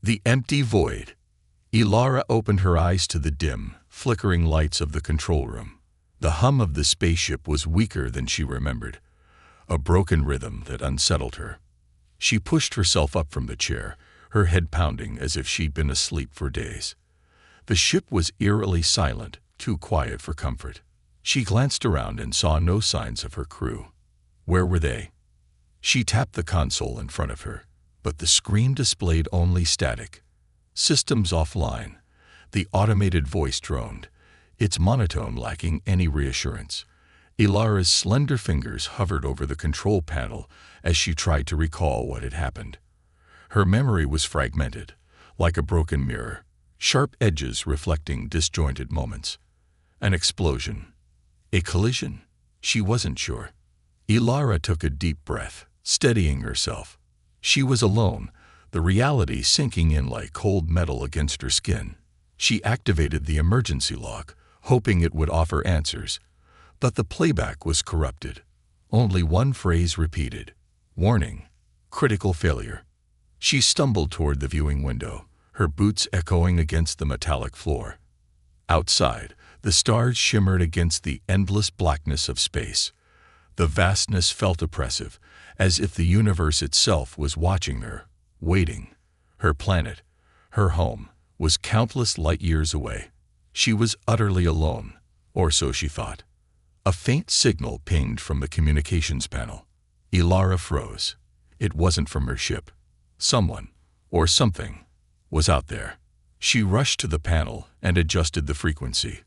The empty void. Ilara opened her eyes to the dim, flickering lights of the control room. The hum of the spaceship was weaker than she remembered, a broken rhythm that unsettled her. She pushed herself up from the chair, her head pounding as if she'd been asleep for days. The ship was eerily silent, too quiet for comfort. She glanced around and saw no signs of her crew. Where were they? She tapped the console in front of her, but the screen displayed only static. Systems offline. The automated voice droned, its monotone lacking any reassurance. Ilara's slender fingers hovered over the control panel as she tried to recall what had happened. Her memory was fragmented, like a broken mirror, sharp edges reflecting disjointed moments. An explosion. A collision? She wasn't sure. Ilara took a deep breath, steadying herself. She was alone, the reality sinking in like cold metal against her skin. She activated the emergency log, hoping it would offer answers. But the playback was corrupted. Only one phrase repeated. Warning. Critical failure. She stumbled toward the viewing window, her boots echoing against the metallic floor. Outside, the stars shimmered against the endless blackness of space. The vastness felt oppressive, as if the universe itself was watching her, waiting. Her planet, her home, was countless light years away. She was utterly alone, or so she thought. A faint signal pinged from the communications panel. Ilara froze. It wasn't from her ship. Someone, or something, was out there. She rushed to the panel and adjusted the frequency,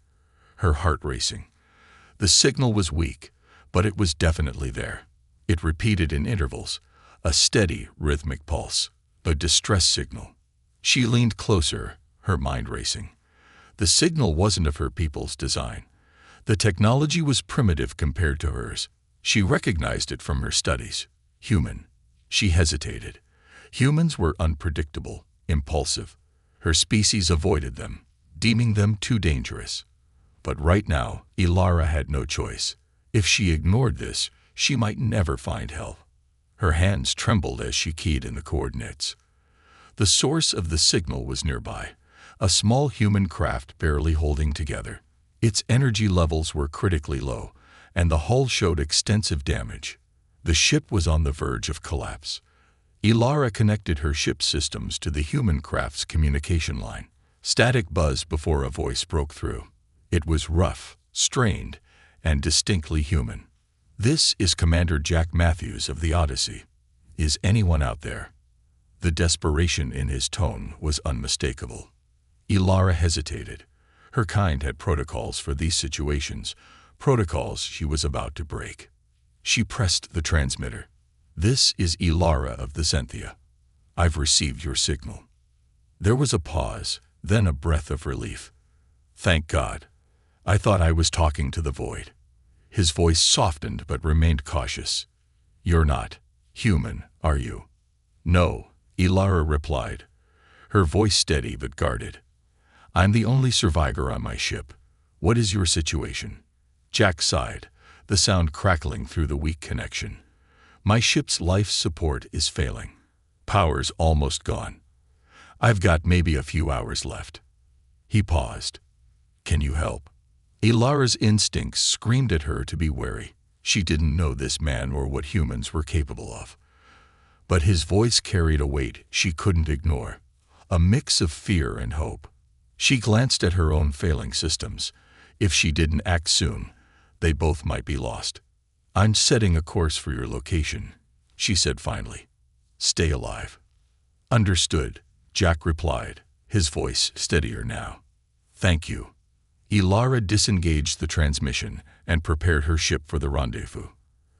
her heart racing. The signal was weak, but it was definitely there. It repeated in intervals, a steady, rhythmic pulse, a distress signal. She leaned closer, her mind racing. The signal wasn't of her people's design. The technology was primitive compared to hers. She recognized it from her studies. Human. She hesitated. Humans were unpredictable, impulsive. Her species avoided them, deeming them too dangerous. But right now, Ilara had no choice. If she ignored this, she might never find help. Her hands trembled as she keyed in the coordinates. The source of the signal was nearby, a small human craft barely holding together. Its energy levels were critically low, and the hull showed extensive damage. The ship was on the verge of collapse. Ilara connected her ship's systems to the human craft's communication line. Static buzzed before a voice broke through. It was rough, strained, and distinctly human. "This is Commander Jack Matthews of the Odyssey. Is anyone out there?" The desperation in his tone was unmistakable. Ilara hesitated. Her kind had protocols for these situations, protocols she was about to break. She pressed the transmitter. "This is Ilara of the Zenthia. I've received your signal." There was a pause, then a breath of relief. "Thank God. I thought I was talking to the void." His voice softened but remained cautious. "You're not human, are you?" "No," Ilara replied, her voice steady but guarded. "I'm the only survivor on my ship. What is your situation?" Jack sighed, the sound crackling through the weak connection. "My ship's life support is failing. Power's almost gone. I've got maybe a few hours left." He paused. "Can you help?" Ilara's instincts screamed at her to be wary. She didn't know this man or what humans were capable of. But his voice carried a weight she couldn't ignore, a mix of fear and hope. She glanced at her own failing systems. If she didn't act soon, they both might be lost. "I'm setting a course for your location," she said finally. "Stay alive." "Understood," Jack replied, his voice steadier now. "Thank you." Ilara disengaged the transmission and prepared her ship for the rendezvous.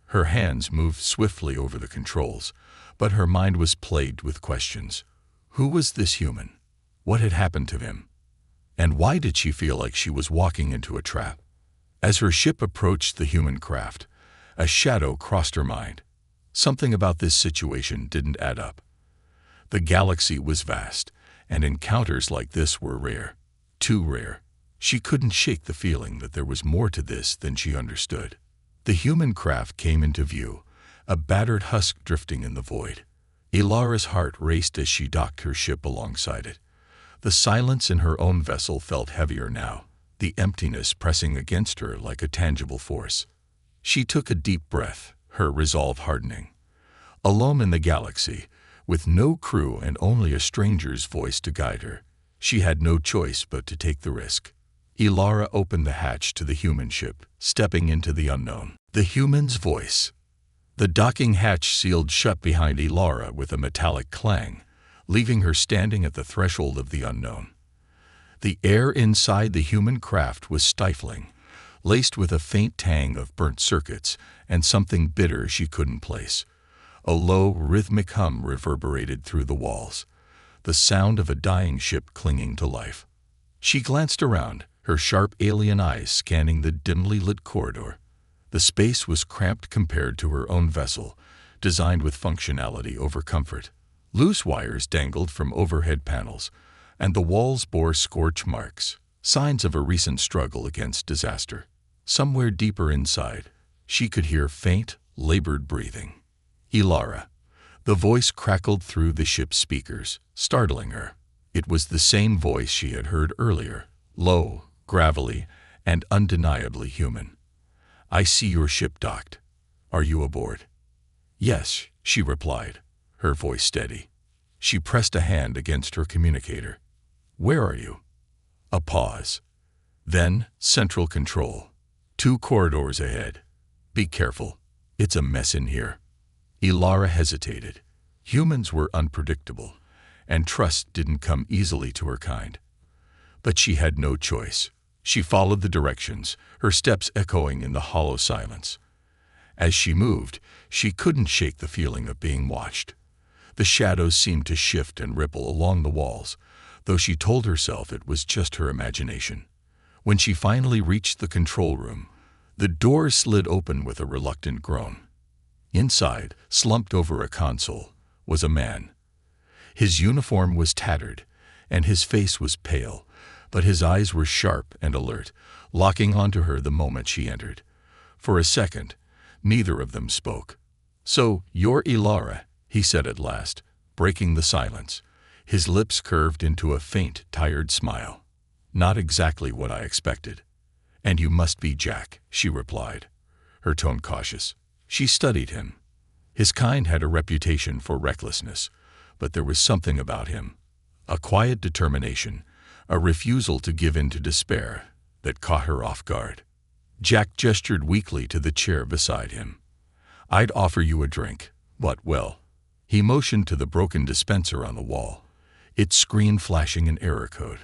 Her hands moved swiftly over the controls, but her mind was plagued with questions. Who was this human? What had happened to him? And why did she feel like she was walking into a trap? As her ship approached the human craft, a shadow crossed her mind. Something about this situation didn't add up. The galaxy was vast, and encounters like this were rare. Too rare. She couldn't shake the feeling that there was more to this than she understood. The human craft came into view, a battered husk drifting in the void. Ilara's heart raced as she docked her ship alongside it. The silence in her own vessel felt heavier now, the emptiness pressing against her like a tangible force. She took a deep breath, her resolve hardening. Alone in the galaxy, with no crew and only a stranger's voice to guide her, she had no choice but to take the risk. Ilara opened the hatch to the human ship, stepping into the unknown. The human's voice. The docking hatch sealed shut behind Ilara with a metallic clang, leaving her standing at the threshold of the unknown. The air inside the human craft was stifling, laced with a faint tang of burnt circuits and something bitter she couldn't place. A low, rhythmic hum reverberated through the walls, the sound of a dying ship clinging to life. She glanced around, her sharp alien eyes scanning the dimly lit corridor. The space was cramped compared to her own vessel, designed with functionality over comfort. Loose wires dangled from overhead panels, and the walls bore scorch marks, signs of a recent struggle against disaster. Somewhere deeper inside, she could hear faint, labored breathing. Ilara. The voice crackled through the ship's speakers, startling her. It was the same voice she had heard earlier, low, gravelly, and undeniably human. "I see your ship docked. Are you aboard?" "Yes," she replied, her voice steady. She pressed a hand against her communicator. "Where are you?" A pause. Then, central control. 2 corridors ahead. "Be careful. It's a mess in here." Ilara hesitated. Humans were unpredictable, and trust didn't come easily to her kind. But she had no choice. She followed the directions, her steps echoing in the hollow silence. As she moved, she couldn't shake the feeling of being watched. The shadows seemed to shift and ripple along the walls, though she told herself it was just her imagination. When she finally reached the control room, the door slid open with a reluctant groan. Inside, slumped over a console, was a man. His uniform was tattered, and his face was pale, but his eyes were sharp and alert, locking onto her the moment she entered. For a second, neither of them spoke. "So, you're Ilara," he said at last, breaking the silence. His lips curved into a faint, tired smile. "Not exactly what I expected." "And you must be Jack," she replied, her tone cautious. She studied him. His kind had a reputation for recklessness, but there was something about him, a quiet determination, a refusal to give in to despair, that caught her off guard. Jack gestured weakly to the chair beside him. "I'd offer you a drink, but, well..." He motioned to the broken dispenser on the wall, its screen flashing an error code.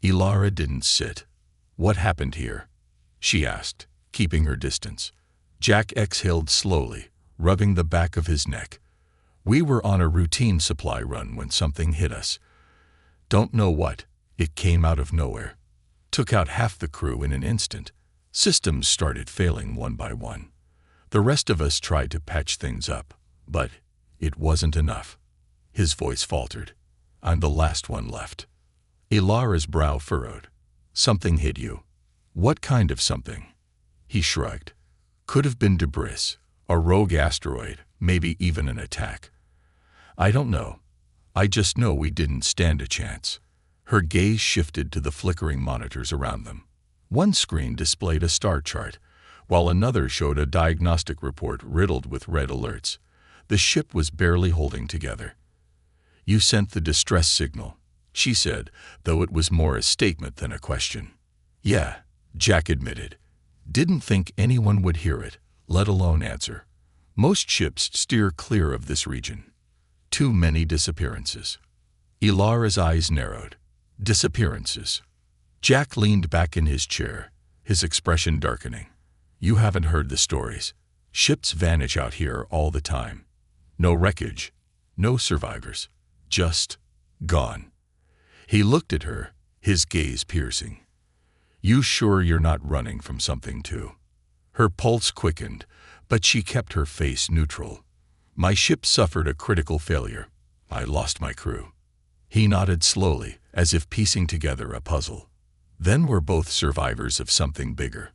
Ilara didn't sit. "What happened here?" she asked, keeping her distance. Jack exhaled slowly, rubbing the back of his neck. "We were on a routine supply run when something hit us. Don't know what. It came out of nowhere. Took out half the crew in an instant. Systems started failing one by one. The rest of us tried to patch things up, but it wasn't enough." His voice faltered. "I'm the last one left." Ilara's brow furrowed. "Something hit you." "What kind of something?" He shrugged. "Could have been debris, a rogue asteroid, maybe even an attack. I don't know. I just know we didn't stand a chance." Her gaze shifted to the flickering monitors around them. One screen displayed a star chart, while another showed a diagnostic report riddled with red alerts. The ship was barely holding together. "You sent the distress signal," she said, though it was more a statement than a question. "Yeah," Jack admitted. "Didn't think anyone would hear it, let alone answer. Most ships steer clear of this region. Too many disappearances." Ilara's eyes narrowed. "Disappearances." Jack leaned back in his chair, his expression darkening. "You haven't heard the stories. Ships vanish out here all the time. No wreckage, no survivors. Just gone." He looked at her, his gaze piercing. "You sure you're not running from something too?" Her pulse quickened, but she kept her face neutral. "My ship suffered a critical failure. I lost my crew." He nodded slowly, as if piecing together a puzzle. "Then we're both survivors of something bigger."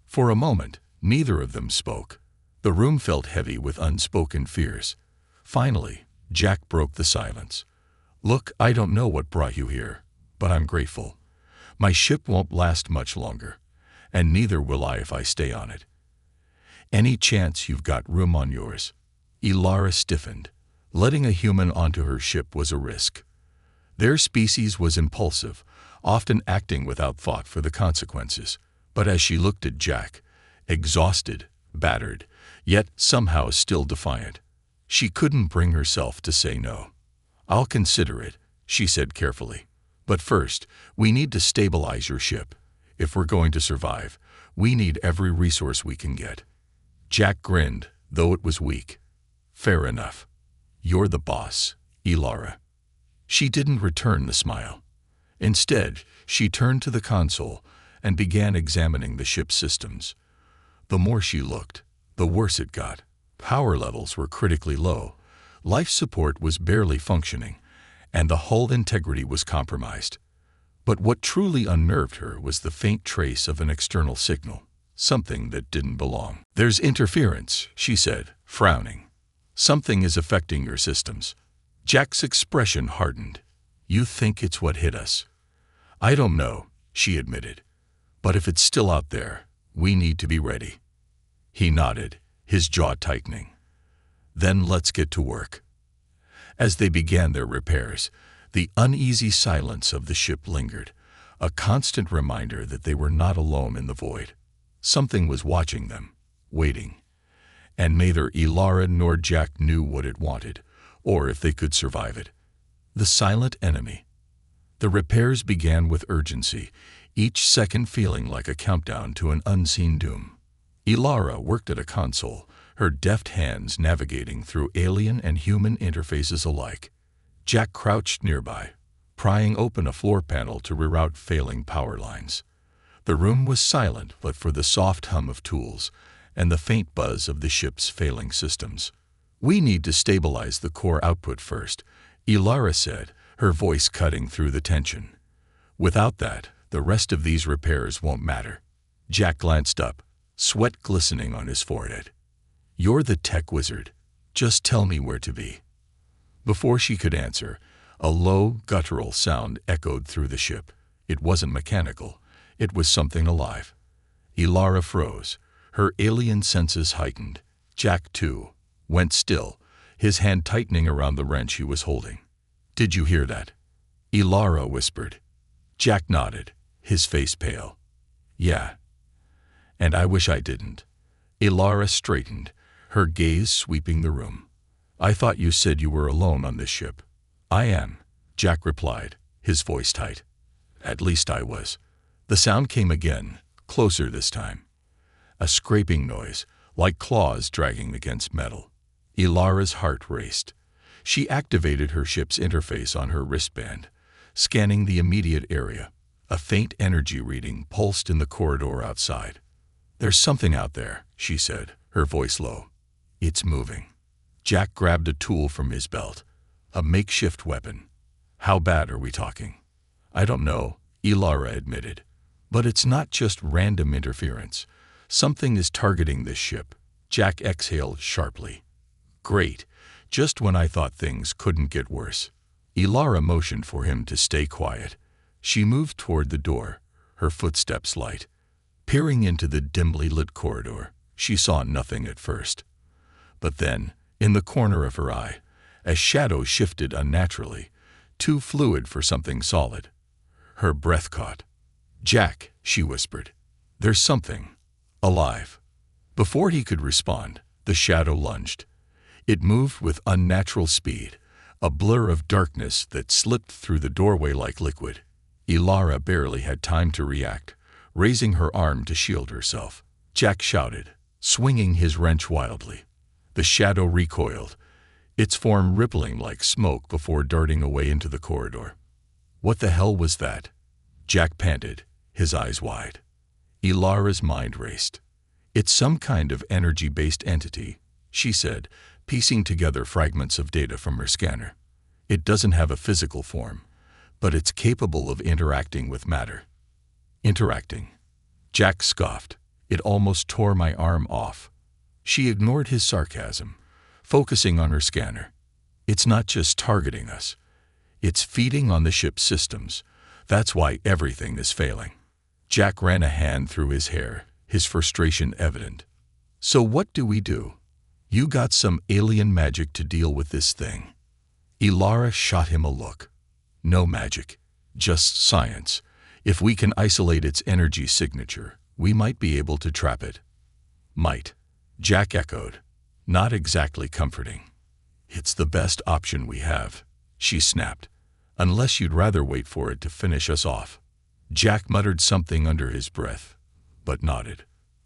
For a moment, neither of them spoke. The room felt heavy with unspoken fears. Finally, Jack broke the silence. Look, I don't know what brought you here, but I'm grateful. My ship won't last much longer, and neither will I if I stay on it. Any chance you've got room on yours? Elara stiffened. Letting a human onto her ship was a risk. Their species was impulsive, often acting without thought for the consequences. But as she looked at Jack, exhausted, battered, yet somehow still defiant, she couldn't bring herself to say no. I'll consider it, she said carefully. But first, we need to stabilize your ship. If we're going to survive, we need every resource we can get. Jack grinned, though it was weak. Fair enough. You're the boss, Elara. She didn't return the smile. Instead, she turned to the console and began examining the ship's systems. The more she looked, the worse it got. Power levels were critically low, life support was barely functioning, and the hull integrity was compromised. But what truly unnerved her was the faint trace of an external signal, something that didn't belong. There's interference, she said, frowning. Something is affecting your systems. Jack's expression hardened. You think it's what hit us? I don't know, she admitted. But if it's still out there, we need to be ready. He nodded, his jaw tightening. Then let's get to work. As they began their repairs, the uneasy silence of the ship lingered, a constant reminder that they were not alone in the void. Something was watching them, waiting. And neither Elara nor Jack knew what it wanted, or if they could survive it. The silent enemy. The repairs began with urgency, each second feeling like a countdown to an unseen doom. Elara worked at a console, her deft hands navigating through alien and human interfaces alike. Jack crouched nearby, prying open a floor panel to reroute failing power lines. The room was silent but for the soft hum of tools and the faint buzz of the ship's failing systems. We need to stabilize the core output first, Elara said, her voice cutting through the tension. Without that, the rest of these repairs won't matter. Jack glanced up, sweat glistening on his forehead. You're the tech wizard. Just tell me where to be. Before she could answer, a low, guttural sound echoed through the ship. It wasn't mechanical. It was something alive. Elara froze, her alien senses heightened. Jack, too, went still, his hand tightening around the wrench he was holding. Did you hear that? Elara whispered. Jack nodded, his face pale. Yeah. And I wish I didn't. Elara straightened, her gaze sweeping the room. I thought you said you were alone on this ship. I am, Jack replied, his voice tight. At least I was. The sound came again, closer this time. A scraping noise, like claws dragging against metal. Elara's heart raced. She activated her ship's interface on her wristband, scanning the immediate area. A faint energy reading pulsed in the corridor outside. There's something out there, she said, her voice low. It's moving. Jack grabbed a tool from his belt, a makeshift weapon. How bad are we talking? I don't know, Elara admitted. But it's not just random interference. Something is targeting this ship. Jack exhaled sharply. Great, just when I thought things couldn't get worse. Elara motioned for him to stay quiet. She moved toward the door, her footsteps light. Peering into the dimly lit corridor, she saw nothing at first. But then, in the corner of her eye, a shadow shifted unnaturally, too fluid for something solid. Her breath caught. Jack, she whispered. There's something. Alive. Before he could respond, the shadow lunged. It moved with unnatural speed, a blur of darkness that slipped through the doorway like liquid. Elara barely had time to react, raising her arm to shield herself. Jack shouted, swinging his wrench wildly. The shadow recoiled, its form rippling like smoke before darting away into the corridor. What the hell was that? Jack panted, his eyes wide. Elara's mind raced. It's some kind of energy-based entity, she said, piecing together fragments of data from her scanner. It doesn't have a physical form, but it's capable of interacting with matter. Interacting. Jack scoffed. It almost tore my arm off. She ignored his sarcasm, focusing on her scanner. It's not just targeting us. It's feeding on the ship's systems. That's why everything is failing. Jack ran a hand through his hair, his frustration evident. So what do we do? You got some alien magic to deal with this thing. Ilara shot him a look. No magic, just science. If we can isolate its energy signature, we might be able to trap it. Might, Jack echoed. Not exactly comforting. It's the best option we have, she snapped. Unless you'd rather wait for it to finish us off. Jack muttered something under his breath, but nodded.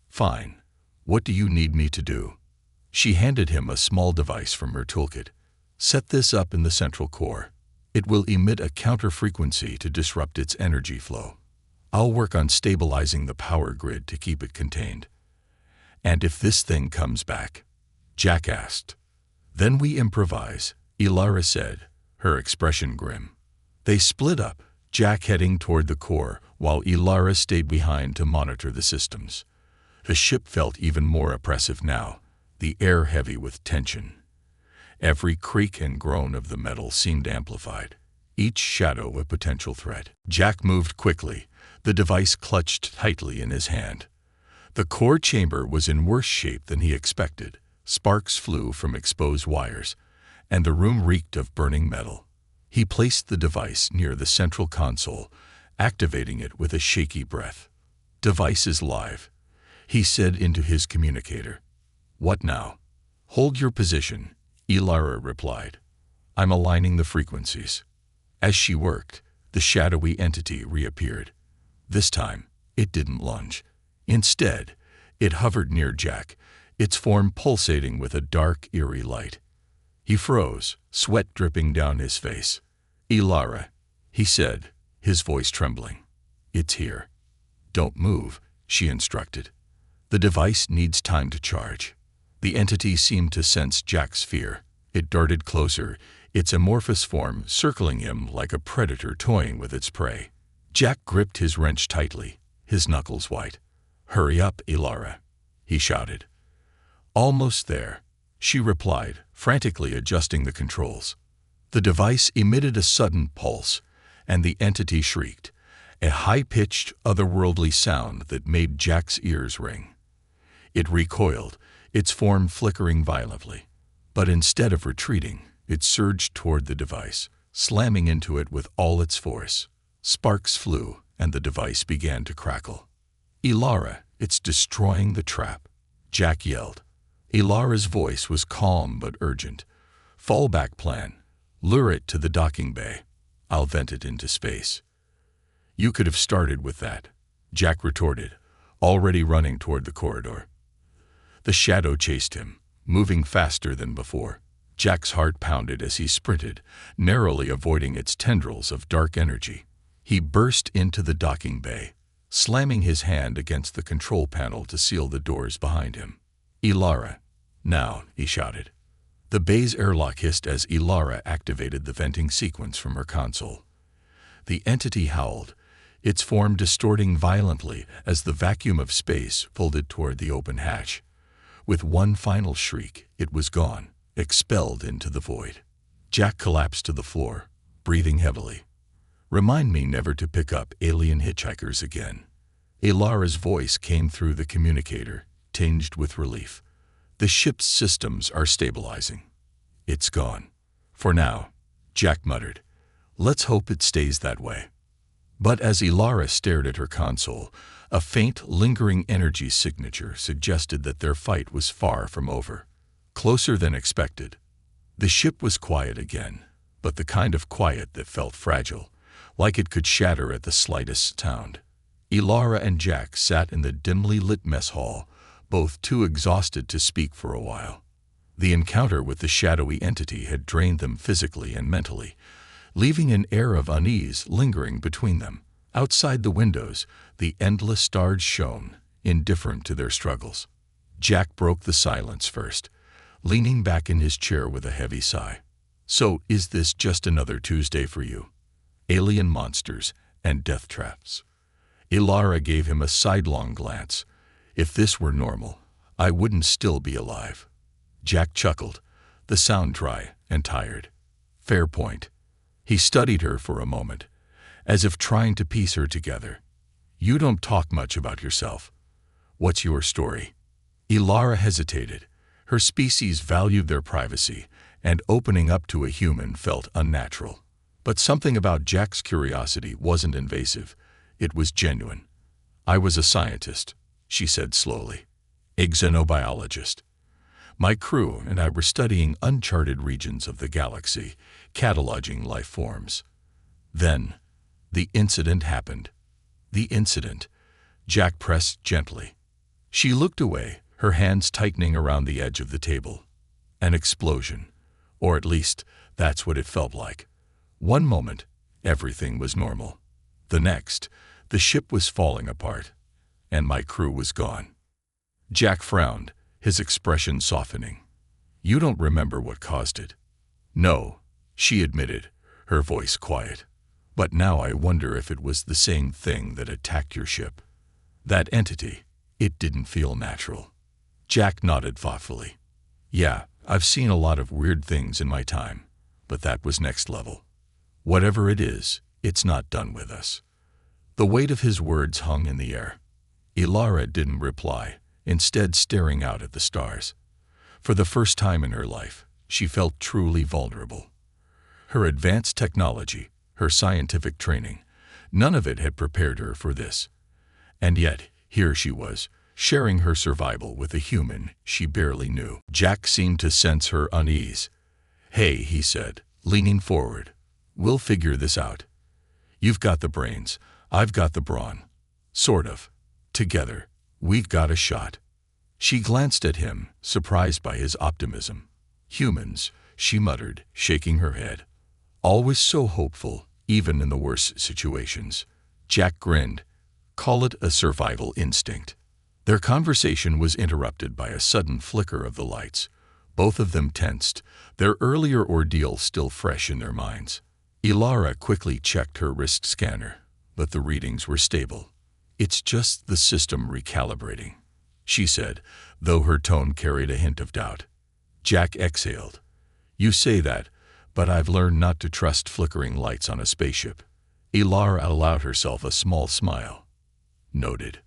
Fine. What do you need me to do? She handed him a small device from her toolkit. Set this up in the central core. It will emit a counter-frequency to disrupt its energy flow. I'll work on stabilizing the power grid to keep it contained. And if this thing comes back? Jack asked. Then we improvise, Ilara said, her expression grim. They split up, Jack heading toward the core while Ilara stayed behind to monitor the systems. The ship felt even more oppressive now, the air heavy with tension. Every creak and groan of the metal seemed amplified, each shadow a potential threat. Jack moved quickly, the device clutched tightly in his hand. The core chamber was in worse shape than he expected. Sparks flew from exposed wires, and the room reeked of burning metal. He placed the device near the central console, activating it with a shaky breath. Device is live, he said into his communicator. What now? Hold your position, Ilara replied. I'm aligning the frequencies. As she worked, the shadowy entity reappeared. This time, it didn't lunge. Instead, it hovered near Jack, its form pulsating with a dark, eerie light. He froze, sweat dripping down his face. Ilara, he said, his voice trembling. It's here. Don't move, she instructed. The device needs time to charge. The entity seemed to sense Jack's fear. It darted closer, its amorphous form circling him like a predator toying with its prey. Jack gripped his wrench tightly, his knuckles white. Hurry up, Ilara, he shouted. Almost there, she replied, frantically adjusting the controls. The device emitted a sudden pulse, and the entity shrieked, a high-pitched, otherworldly sound that made Jack's ears ring. It recoiled, its form flickering violently. But instead of retreating, it surged toward the device, slamming into it with all its force. Sparks flew, and the device began to crackle. Ilara, it's destroying the trap, Jack yelled. Ilara's voice was calm but urgent. Fallback plan. Lure it to the docking bay. I'll vent it into space. You could have started with that, Jack retorted, already running toward the corridor. The shadow chased him, moving faster than before. Jack's heart pounded as he sprinted, narrowly avoiding its tendrils of dark energy. He burst into the docking bay, slamming his hand against the control panel to seal the doors behind him. Ilara, now, he shouted. The bay's airlock hissed as Ilara activated the venting sequence from her console. The entity howled, its form distorting violently as the vacuum of space folded toward the open hatch. With one final shriek, it was gone, expelled into the void. Jack collapsed to the floor, breathing heavily. Remind me never to pick up alien hitchhikers again. Ilara's voice came through the communicator, tinged with relief. The ship's systems are stabilizing. It's gone. For now, Jack muttered. Let's hope it stays that way. But as Ilara stared at her console, a faint, lingering energy signature suggested that their fight was far from over. Closer than expected. The ship was quiet again, but the kind of quiet that felt fragile, like it could shatter at the slightest sound. Ilara and Jack sat in the dimly lit mess hall, both too exhausted to speak for a while. The encounter with the shadowy entity had drained them physically and mentally, leaving an air of unease lingering between them. Outside the windows, the endless stars shone, indifferent to their struggles. Jack broke the silence first, leaning back in his chair with a heavy sigh. So, is this just another Tuesday for you? Alien monsters and death traps. Ilara gave him a sidelong glance. If this were normal, I wouldn't still be alive. Jack chuckled, the sound dry and tired. Fair point. He studied her for a moment, as if trying to piece her together. You don't talk much about yourself. What's your story? Ilara hesitated. Her species valued their privacy, and opening up to a human felt unnatural. But something about Jack's curiosity wasn't invasive. It was genuine. I was a scientist, she said slowly. A xenobiologist. My crew and I were studying uncharted regions of the galaxy, cataloging life forms. Then, the incident happened. The incident. Jack pressed gently. She looked away, her hands tightening around the edge of the table. An explosion. Or at least, that's what it felt like. One moment, everything was normal. The next, the ship was falling apart, and my crew was gone. Jack frowned, his expression softening. You don't remember what caused it? No, she admitted, her voice quiet. But now I wonder if it was the same thing that attacked your ship. That entity, it didn't feel natural. Jack nodded thoughtfully. Yeah, I've seen a lot of weird things in my time, but that was next level. Whatever it is, it's not done with us. The weight of his words hung in the air. Ilara didn't reply, instead staring out at the stars. For the first time in her life, she felt truly vulnerable. Her advanced technology, her scientific training, none of it had prepared her for this. And yet, here she was, sharing her survival with a human she barely knew. Jack seemed to sense her unease. Hey, he said, leaning forward. We'll figure this out. You've got the brains, I've got the brawn. Sort of. Together, we've got a shot. She glanced at him, surprised by his optimism. Humans, she muttered, shaking her head. Always so hopeful, even in the worst situations. Jack grinned. Call it a survival instinct. Their conversation was interrupted by a sudden flicker of the lights. Both of them tensed, their earlier ordeal still fresh in their minds. Ilara quickly checked her wrist scanner, but the readings were stable. It's just the system recalibrating, she said, though her tone carried a hint of doubt. Jack exhaled. You say that, but I've learned not to trust flickering lights on a spaceship. Ilara allowed herself a small smile. Noted.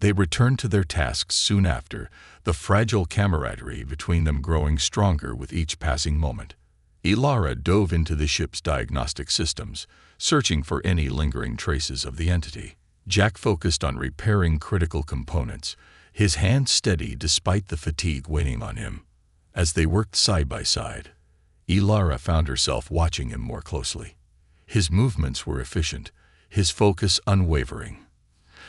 They returned to their tasks soon after, the fragile camaraderie between them growing stronger with each passing moment. Ilara dove into the ship's diagnostic systems, searching for any lingering traces of the entity. Jack focused on repairing critical components, his hands steady despite the fatigue weighing on him. As they worked side by side, Ilara found herself watching him more closely. His movements were efficient, his focus unwavering.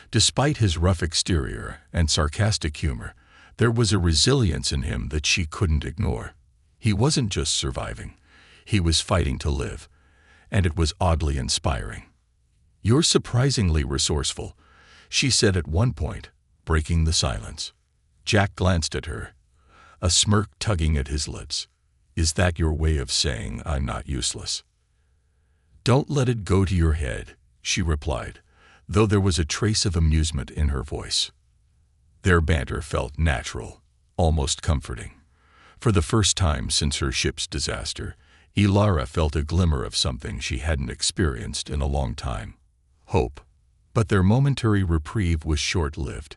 Despite his rough exterior and sarcastic humor, there was a resilience in him that she couldn't ignore. He wasn't just surviving, he was fighting to live, and it was oddly inspiring. You're surprisingly resourceful, she said at one point, breaking the silence. Jack glanced at her, a smirk tugging at his lips. Is that your way of saying I'm not useless? Don't let it go to your head, she replied, though there was a trace of amusement in her voice. Their banter felt natural, almost comforting. For the first time since her ship's disaster, Ilara felt a glimmer of something she hadn't experienced in a long time. Hope. But their momentary reprieve was short-lived.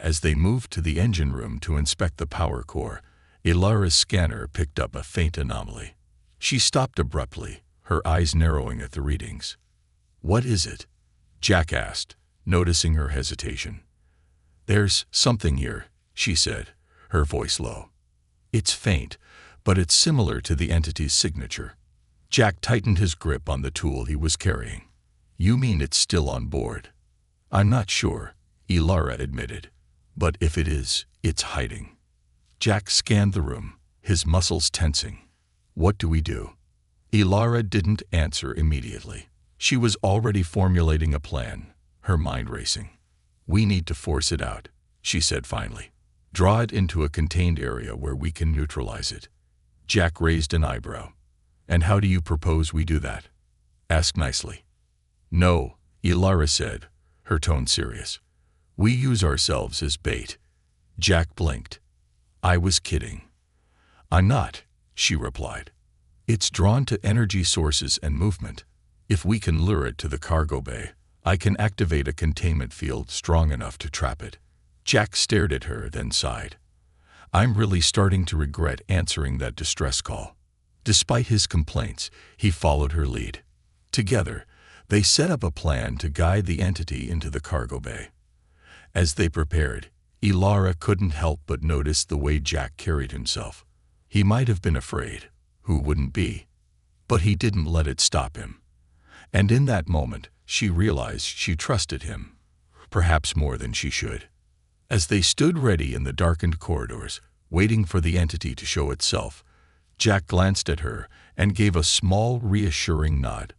As they moved to the engine room to inspect the power core, Ilara's scanner picked up a faint anomaly. She stopped abruptly, her eyes narrowing at the readings. What is it? Jack asked, noticing her hesitation. There's something here, she said, her voice low. It's faint, but it's similar to the entity's signature. Jack tightened his grip on the tool he was carrying. You mean it's still on board? I'm not sure, Ilara admitted. But if it is, it's hiding. Jack scanned the room, his muscles tensing. What do we do? Ilara didn't answer immediately. She was already formulating a plan, her mind racing. We need to force it out, she said finally. Draw it into a contained area where we can neutralize it. Jack raised an eyebrow. And how do you propose we do that? Ask nicely. No, Ilara said, her tone serious. We use ourselves as bait. Jack blinked. I was kidding. I'm not, she replied. It's drawn to energy sources and movement. If we can lure it to the cargo bay, I can activate a containment field strong enough to trap it." Jack stared at her, then sighed. "I'm really starting to regret answering that distress call." Despite his complaints, he followed her lead. Together, they set up a plan to guide the entity into the cargo bay. As they prepared, Ilara couldn't help but notice the way Jack carried himself. He might have been afraid. Who wouldn't be? But he didn't let it stop him. And in that moment, she realized she trusted him, perhaps more than she should. As they stood ready in the darkened corridors, waiting for the entity to show itself, Jack glanced at her and gave a small, reassuring nod.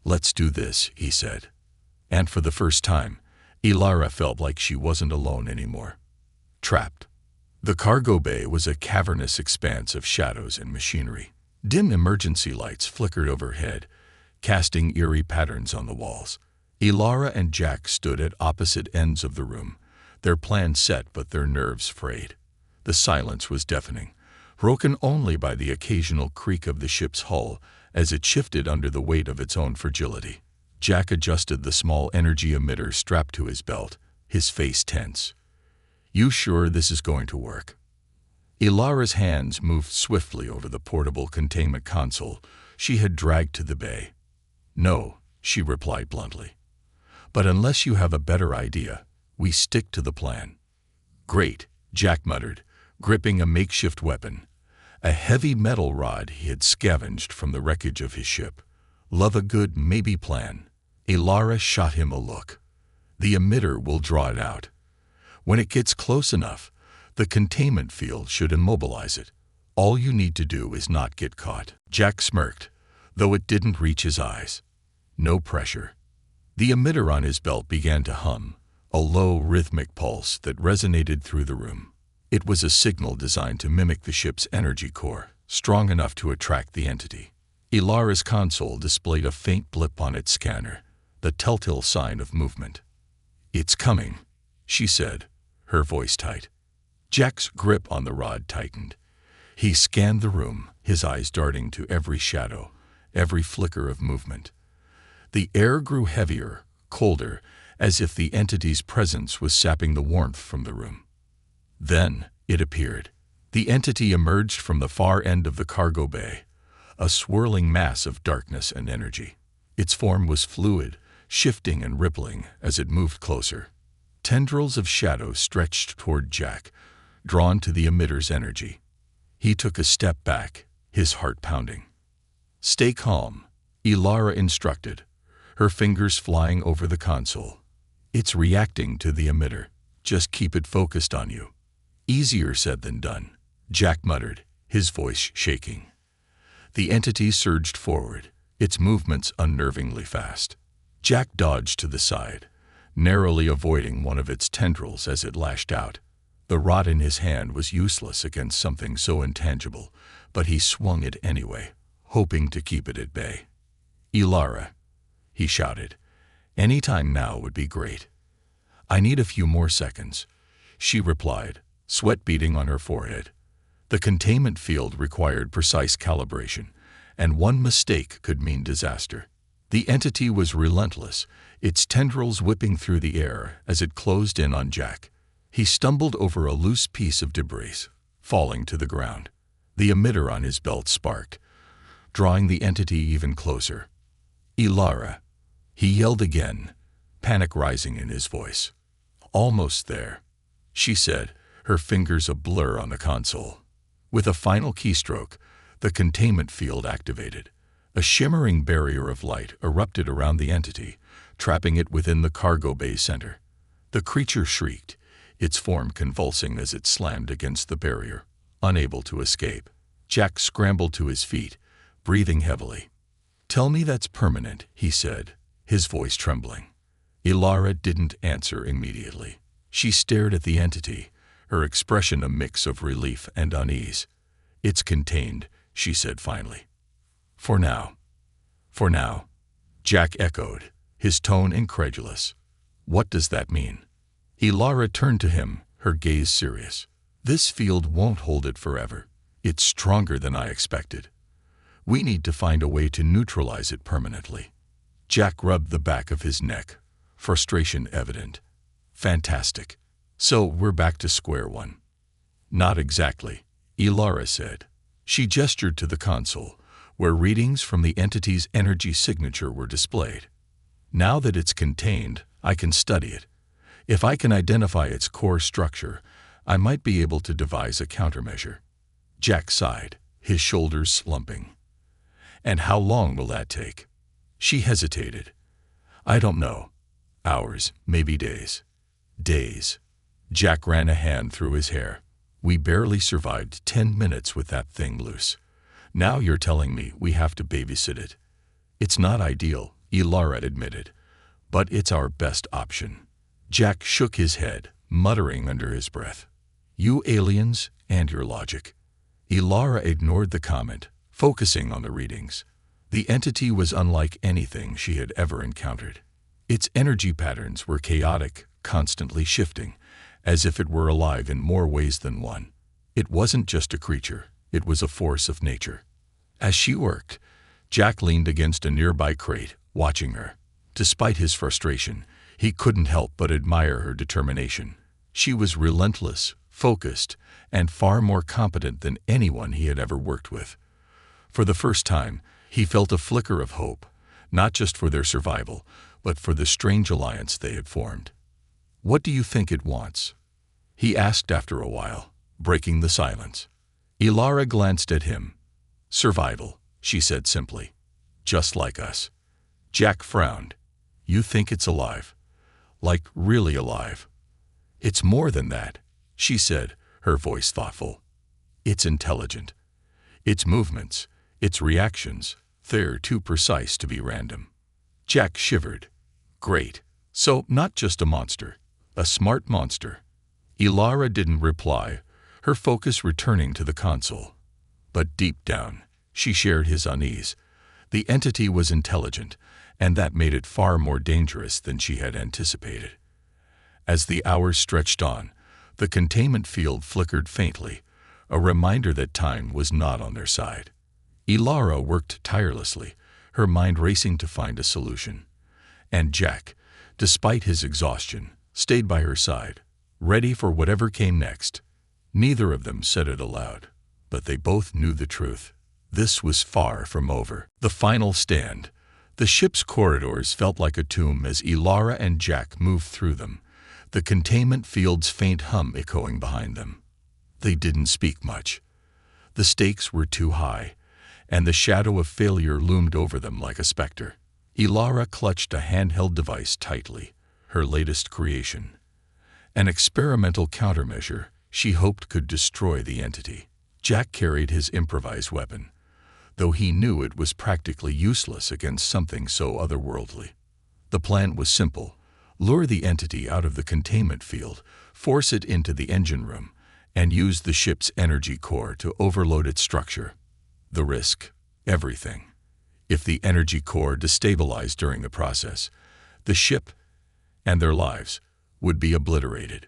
"Let's do this," he said. And for the first time, Ilara felt like she wasn't alone anymore. Trapped. The cargo bay was a cavernous expanse of shadows and machinery. Dim emergency lights flickered overhead, casting eerie patterns on the walls. Ilara and Jack stood at opposite ends of the room, their plans set but their nerves frayed. The silence was deafening, broken only by the occasional creak of the ship's hull as it shifted under the weight of its own fragility. Jack adjusted the small energy emitter strapped to his belt, his face tense. "You sure this is going to work?" Ilara's hands moved swiftly over the portable containment console she had dragged to the bay. "No," she replied bluntly. "But unless you have a better idea, we stick to the plan." "Great," Jack muttered, gripping a makeshift weapon, a heavy metal rod he had scavenged from the wreckage of his ship. "Love a good maybe plan." Ilara shot him a look. "The emitter will draw it out. When it gets close enough, the containment field should immobilize it. All you need to do is not get caught." Jack smirked, though it didn't reach his eyes. No pressure. The emitter on his belt began to hum, a low, rhythmic pulse that resonated through the room. It was a signal designed to mimic the ship's energy core, strong enough to attract the entity. Ilara's console displayed a faint blip on its scanner, the telltale sign of movement. "It's coming," she said, her voice tight. Jack's grip on the rod tightened. He scanned the room, his eyes darting to every shadow, every flicker of movement. The air grew heavier, colder, as if the entity's presence was sapping the warmth from the room. Then it appeared. The entity emerged from the far end of the cargo bay, a swirling mass of darkness and energy. Its form was fluid, shifting and rippling as it moved closer. Tendrils of shadow stretched toward Jack, drawn to the emitter's energy. He took a step back, his heart pounding. "Stay calm," Ilara instructed, her fingers flying over the console. "It's reacting to the emitter. Just keep it focused on you." "Easier said than done," Jack muttered, his voice shaking. The entity surged forward, its movements unnervingly fast. Jack dodged to the side, narrowly avoiding one of its tendrils as it lashed out. The rod in his hand was useless against something so intangible, but he swung it anyway, hoping to keep it at bay. "Ilara," he shouted, "any time now would be great." "I need a few more seconds," she replied, sweat beading on her forehead. The containment field required precise calibration, and one mistake could mean disaster. The entity was relentless, its tendrils whipping through the air as it closed in on Jack. He stumbled over a loose piece of debris, falling to the ground. The emitter on his belt sparked, drawing the entity even closer. "Ilara," he yelled again, panic rising in his voice. "Almost there," she said, her fingers a blur on the console. With a final keystroke, the containment field activated. A shimmering barrier of light erupted around the entity, trapping it within the cargo bay center. The creature shrieked, its form convulsing as it slammed against the barrier, unable to escape. Jack scrambled to his feet, breathing heavily. "Tell me that's permanent," he said, his voice trembling. Ilara didn't answer immediately. She stared at the entity, her expression a mix of relief and unease. "It's contained," she said finally. "For now." "For now," Jack echoed, his tone incredulous. "What does that mean?" Ilara turned to him, her gaze serious. "This field won't hold it forever. It's stronger than I expected. We need to find a way to neutralize it permanently. Jack rubbed the back of his neck, frustration evident. Fantastic. So we're back to square one. Not exactly, Elara said. She gestured to the console, where readings from the entity's energy signature were displayed. Now that it's contained, I can study it. If I can identify its core structure, I might be able to devise a countermeasure. Jack sighed, his shoulders slumping. And how long will that take? She hesitated. I don't know. Hours, maybe days. Days. Jack ran a hand through his hair. We barely survived 10 minutes with that thing loose. Now you're telling me we have to babysit it. It's not ideal, Elara admitted, but it's our best option. Jack shook his head, muttering under his breath. You aliens and your logic. Elara ignored the comment, focusing on the readings. The entity was unlike anything she had ever encountered. Its energy patterns were chaotic, constantly shifting, as if it were alive in more ways than one. It wasn't just a creature, it was a force of nature. As she worked, Jack leaned against a nearby crate, watching her. Despite his frustration, he couldn't help but admire her determination. She was relentless, focused, and far more competent than anyone he had ever worked with. For the first time, he felt a flicker of hope, not just for their survival, but for the strange alliance they had formed. What do you think it wants? He asked after a while, breaking the silence. Elara glanced at him. Survival, she said simply. Just like us. Jack frowned. You think it's alive? Like really alive? It's more than that, she said, her voice thoughtful. It's intelligent. Its movements, its reactions, they're too precise to be random. Jack shivered. Great. So not just a monster. A smart monster. Elara didn't reply, her focus returning to the console. But deep down, she shared his unease. The entity was intelligent, and that made it far more dangerous than she had anticipated. As the hours stretched on, the containment field flickered faintly, a reminder that time was not on their side. Elara worked tirelessly, her mind racing to find a solution. And Jack, despite his exhaustion, stayed by her side, ready for whatever came next. Neither of them said it aloud, but they both knew the truth. This was far from over. The final stand. The ship's corridors felt like a tomb as Elara and Jack moved through them, the containment field's faint hum echoing behind them. They didn't speak much. The stakes were too high, and the shadow of failure loomed over them like a specter. Elara clutched a handheld device tightly, her latest creation. An experimental countermeasure she hoped could destroy the entity. Jack carried his improvised weapon, though he knew it was practically useless against something so otherworldly. The plan was simple: lure the entity out of the containment field, force it into the engine room, and use the ship's energy core to overload its structure. The risk: everything. If the energy core destabilized during the process, the ship and their lives would be obliterated.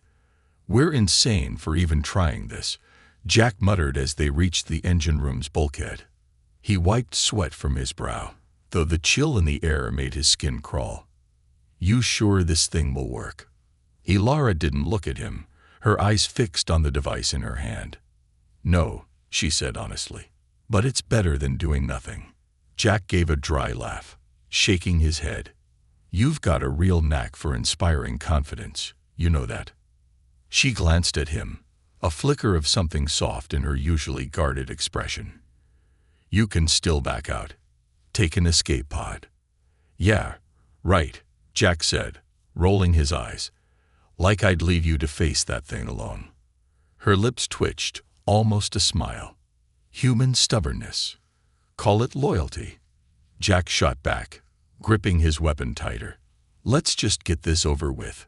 We're insane for even trying this, Jack muttered as they reached the engine room's bulkhead. He wiped sweat from his brow, though the chill in the air made his skin crawl. You sure this thing will work? Elara didn't look at him, her eyes fixed on the device in her hand. No, she said honestly, but it's better than doing nothing. Jack gave a dry laugh, shaking his head. You've got a real knack for inspiring confidence, you know that. She glanced at him, a flicker of something soft in her usually guarded expression. You can still back out. Take an escape pod. Yeah, right, Jack said, rolling his eyes. Like I'd leave you to face that thing alone. Her lips twitched, almost a smile. Human stubbornness. Call it loyalty. Jack shot back, gripping his weapon tighter. Let's just get this over with.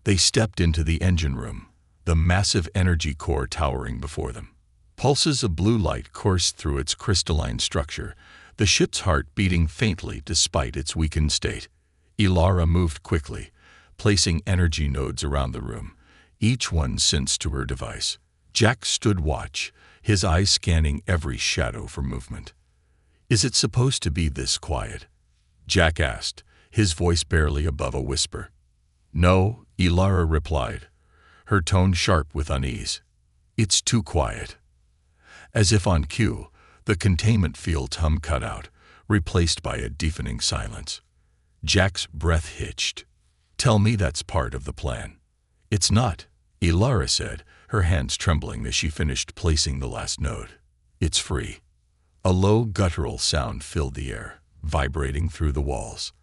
They stepped into the engine room, the massive energy core towering before them. Pulses of blue light coursed through its crystalline structure, the ship's heart beating faintly despite its weakened state. Elara moved quickly, placing energy nodes around the room, each one synced to her device. Jack stood watch, his eyes scanning every shadow for movement. Is it supposed to be this quiet? Jack asked, his voice barely above a whisper. No, Elara replied, her tone sharp with unease. It's too quiet. As if on cue, the containment field hum cut out, replaced by a deafening silence. Jack's breath hitched. Tell me that's part of the plan. It's not, Elara said, her hands trembling as she finished placing the last node. It's free. A low guttural sound filled the air, vibrating through the walls.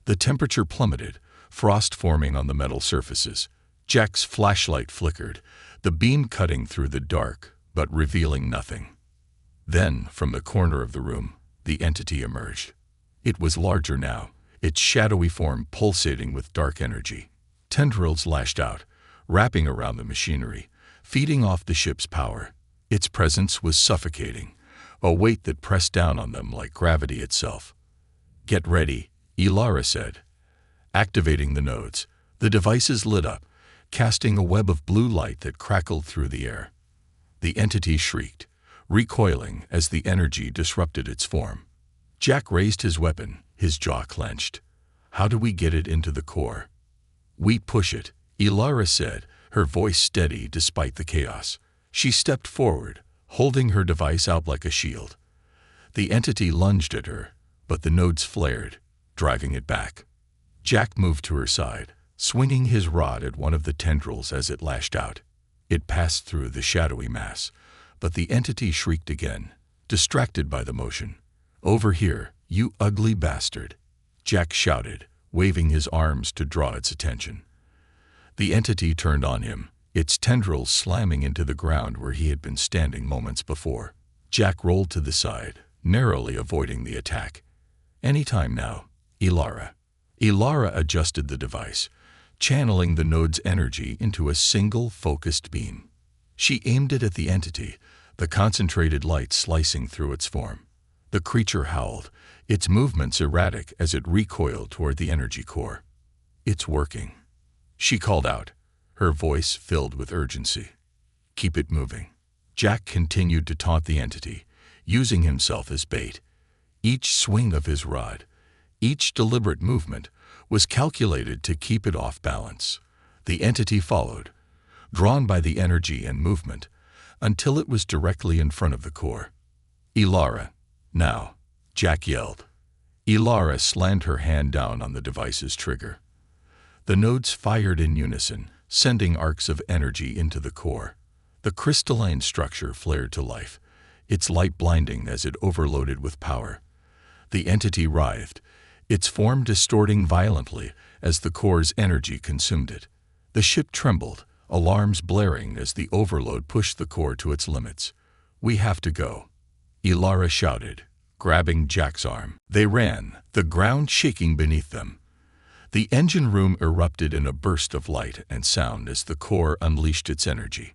The temperature plummeted, frost forming on the metal surfaces. Jack's flashlight flickered, the beam cutting through the dark, but revealing nothing. Then, from the corner of the room, the entity emerged. It was larger now, its shadowy form pulsating with dark energy. Tendrils lashed out, wrapping around the machinery, feeding off the ship's power. Its presence was suffocating, a weight that pressed down on them like gravity itself. Get ready, Elara said. Activating the nodes, the devices lit up, casting a web of blue light that crackled through the air. The entity shrieked, recoiling as the energy disrupted its form. Jack raised his weapon, his jaw clenched. How do we get it into the core? We push it, Elara said, her voice steady despite the chaos. She stepped forward, holding her device out like a shield. The entity lunged at her, but the nodes flared, driving it back. Jack moved to her side, swinging his rod at one of the tendrils as it lashed out. It passed through the shadowy mass, but the entity shrieked again, distracted by the motion. Over here, you ugly bastard, Jack shouted, waving his arms to draw its attention. The entity turned on him, its tendrils slamming into the ground where he had been standing moments before. Jack rolled to the side, narrowly avoiding the attack. Any time now, Elara. Elara adjusted the device, channeling the node's energy into a single focused beam. She aimed it at the entity, the concentrated light slicing through its form. The creature howled, its movements erratic as it recoiled toward the energy core. It's working, she called out, her voice filled with urgency. Keep it moving. Jack continued to taunt the entity, using himself as bait. Each swing of his rod, each deliberate movement, was calculated to keep it off balance. The entity followed, drawn by the energy and movement, until it was directly in front of the core. Elara, now, Jack yelled. Elara slammed her hand down on the device's trigger. The nodes fired in unison, sending arcs of energy into the core. The crystalline structure flared to life, its light blinding as it overloaded with power. The entity writhed, its form distorting violently as the core's energy consumed it. The ship trembled, alarms blaring as the overload pushed the core to its limits. We have to go, Elara shouted, grabbing Jack's arm. They ran, the ground shaking beneath them. The engine room erupted in a burst of light and sound as the core unleashed its energy.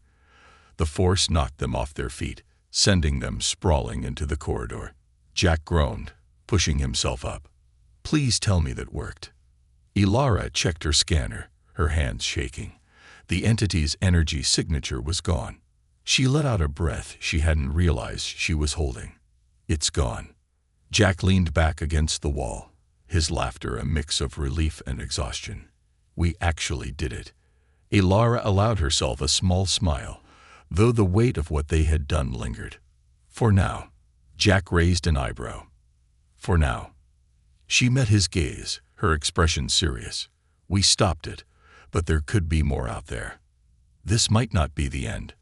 The force knocked them off their feet, sending them sprawling into the corridor. Jack groaned, pushing himself up. Please tell me that worked. Elara checked her scanner, her hands shaking. The entity's energy signature was gone. She let out a breath she hadn't realized she was holding. It's gone. Jack leaned back against the wall, his laughter a mix of relief and exhaustion. We actually did it. Elara allowed herself a small smile, though the weight of what they had done lingered. For now. Jack raised an eyebrow. For now. She met his gaze, her expression serious. We stopped it, but there could be more out there. This might not be the end.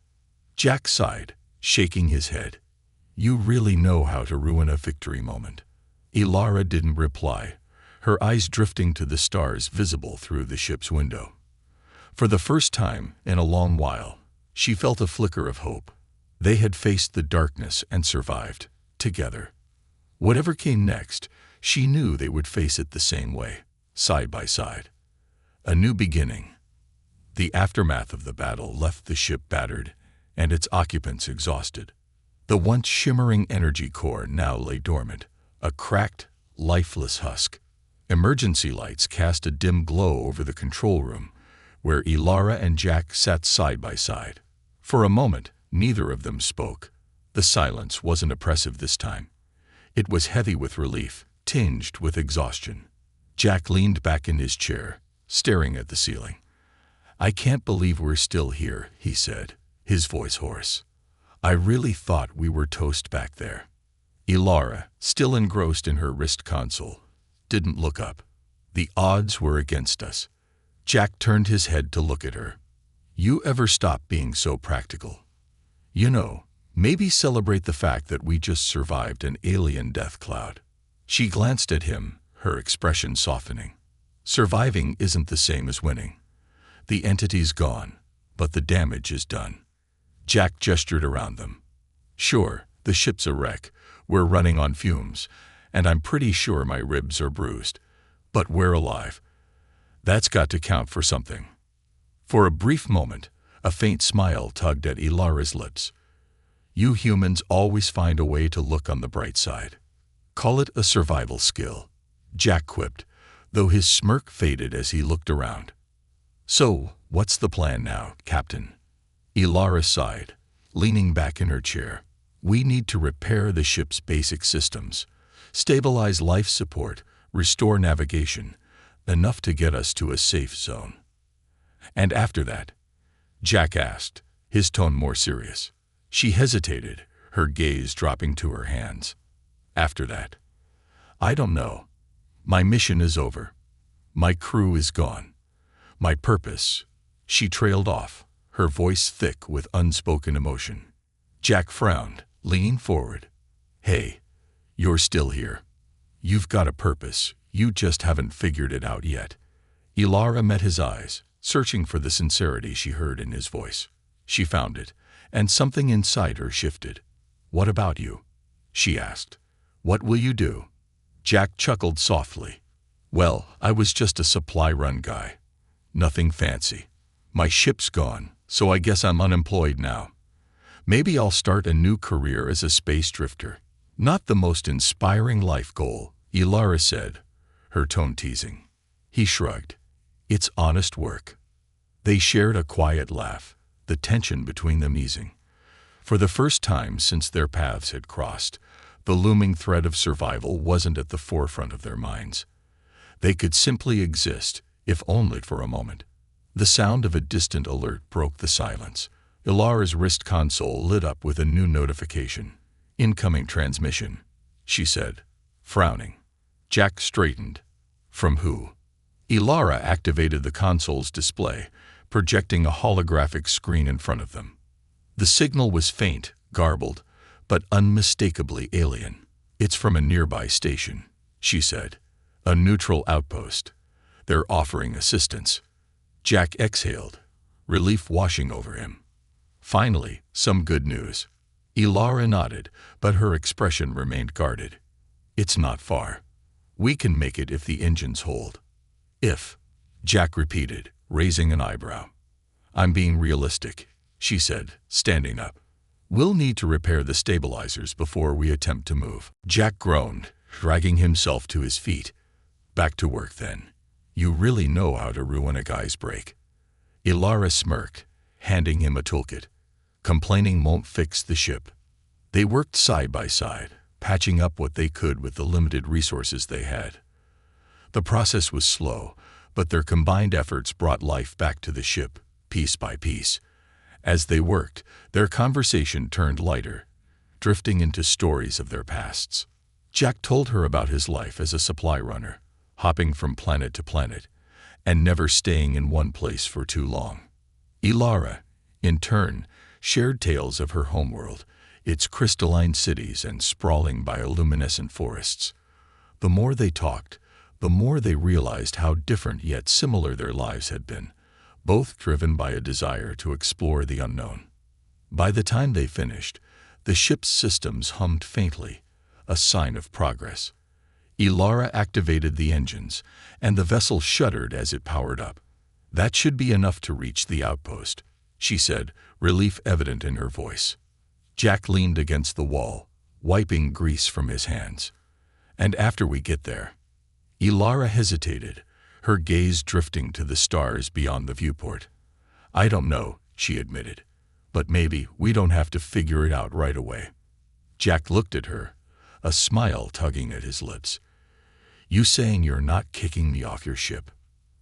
Jack sighed, shaking his head. You really know how to ruin a victory moment. Elara didn't reply, her eyes drifting to the stars visible through the ship's window. For the first time in a long while, she felt a flicker of hope. They had faced the darkness and survived, together. Whatever came next, she knew they would face it the same way, side by side. A new beginning. The aftermath of the battle left the ship battered and its occupants exhausted. The once shimmering energy core now lay dormant, a cracked, lifeless husk. Emergency lights cast a dim glow over the control room, where Elara and Jack sat side by side. For a moment, neither of them spoke. The silence wasn't oppressive this time. It was heavy with relief, tinged with exhaustion. Jack leaned back in his chair, staring at the ceiling. "I can't believe we're still here," he said, his voice hoarse. "I really thought we were toast back there." Ilara, still engrossed in her wrist console, didn't look up. The odds were against us. Jack turned his head to look at her. "You ever stop being so practical? You know, maybe celebrate the fact that we just survived an alien death cloud." She glanced at him, her expression softening. "Surviving isn't the same as winning. The entity's gone, but the damage is done." Jack gestured around them. "Sure, the ship's a wreck, we're running on fumes, and I'm pretty sure my ribs are bruised. But we're alive. That's got to count for something." For a brief moment, a faint smile tugged at Ilara's lips. "You humans always find a way to look on the bright side. Call it a survival skill," Jack quipped, though his smirk faded as he looked around. "So, what's the plan now, Captain?" Ilara sighed, leaning back in her chair. "We need to repair the ship's basic systems, stabilize life support, restore navigation, enough to get us to a safe zone." "And after that?" Jack asked, his tone more serious. She hesitated, her gaze dropping to her hands. "After that? I don't know. My mission is over. My crew is gone. My purpose—" She trailed off, her voice thick with unspoken emotion. Jack frowned, leaning forward. "Hey, you're still here. You've got a purpose, you just haven't figured it out yet." Ilara met his eyes, searching for the sincerity she heard in his voice. She found it, and something inside her shifted. "What about you?" she asked. "What will you do?" Jack chuckled softly. "Well, I was just a supply run guy. Nothing fancy. My ship's gone, so I guess I'm unemployed now. Maybe I'll start a new career as a space drifter." "Not the most inspiring life goal," Ilara said, her tone teasing. He shrugged. "It's honest work." They shared a quiet laugh, the tension between them easing. For the first time since their paths had crossed, the looming threat of survival wasn't at the forefront of their minds. They could simply exist, if only for a moment. The sound of a distant alert broke the silence. Ilara's wrist console lit up with a new notification. "Incoming transmission," she said, frowning. Jack straightened. "From who?" Ilara activated the console's display, projecting a holographic screen in front of them. The signal was faint, garbled, but unmistakably alien. "It's from a nearby station," she said. "A neutral outpost. They're offering assistance." Jack exhaled, relief washing over him. Finally, some good news. Ilara nodded, but her expression remained guarded. "It's not far. We can make it if the engines hold." "If," Jack repeated, raising an eyebrow. "I'm being realistic," she said, standing up. "We'll need to repair the stabilizers before we attempt to move." Jack groaned, dragging himself to his feet. "Back to work then. You really know how to ruin a guy's break." Ilara smirked, handing him a toolkit. "Complaining won't fix the ship." They worked side by side, patching up what they could with the limited resources they had. The process was slow, but their combined efforts brought life back to the ship, piece by piece. As they worked, their conversation turned lighter, drifting into stories of their pasts. Jack told her about his life as a supply runner, hopping from planet to planet, and never staying in one place for too long. Ilara, in turn, shared tales of her homeworld, its crystalline cities and sprawling bioluminescent forests. The more they talked, the more they realized how different yet similar their lives had been, both driven by a desire to explore the unknown. By the time they finished, the ship's systems hummed faintly, a sign of progress. Ilara activated the engines, and the vessel shuddered as it powered up. "That should be enough to reach the outpost," she said, relief evident in her voice. Jack leaned against the wall, wiping grease from his hands. "And after we get there?" Ilara hesitated, her gaze drifting to the stars beyond the viewport. "I don't know," she admitted, "but maybe we don't have to figure it out right away." Jack looked at her, a smile tugging at his lips. "You saying you're not kicking me off your ship?"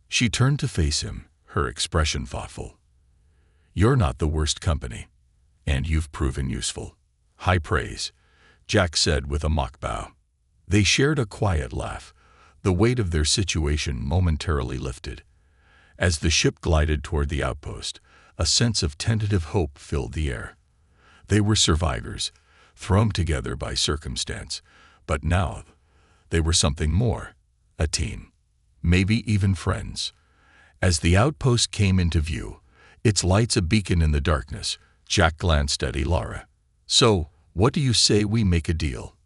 She turned to face him, her expression thoughtful. "You're not the worst company, and you've proven useful." "High praise," Jack said with a mock bow. They shared a quiet laugh, the weight of their situation momentarily lifted. As the ship glided toward the outpost, a sense of tentative hope filled the air. They were survivors, thrown together by circumstance, but now they were something more, a team, maybe even friends. As the outpost came into view, its lights a beacon in the darkness, Jack glanced at Elara. "So, what do you say we make a deal?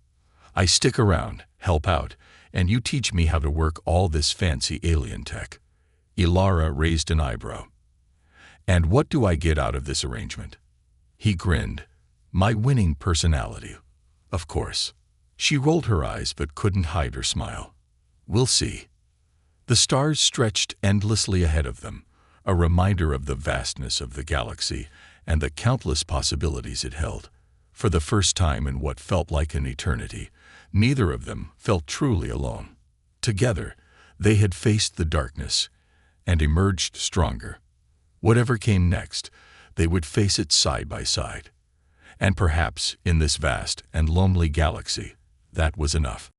I stick around, help out, and you teach me how to work all this fancy alien tech." Elara raised an eyebrow. "And what do I get out of this arrangement?" He grinned. "My winning personality, of course." She rolled her eyes but couldn't hide her smile. "We'll see." The stars stretched endlessly ahead of them, a reminder of the vastness of the galaxy and the countless possibilities it held. For the first time in what felt like an eternity, neither of them felt truly alone. Together, they had faced the darkness and emerged stronger. Whatever came next, they would face it side by side. And perhaps, in this vast and lonely galaxy, that was enough.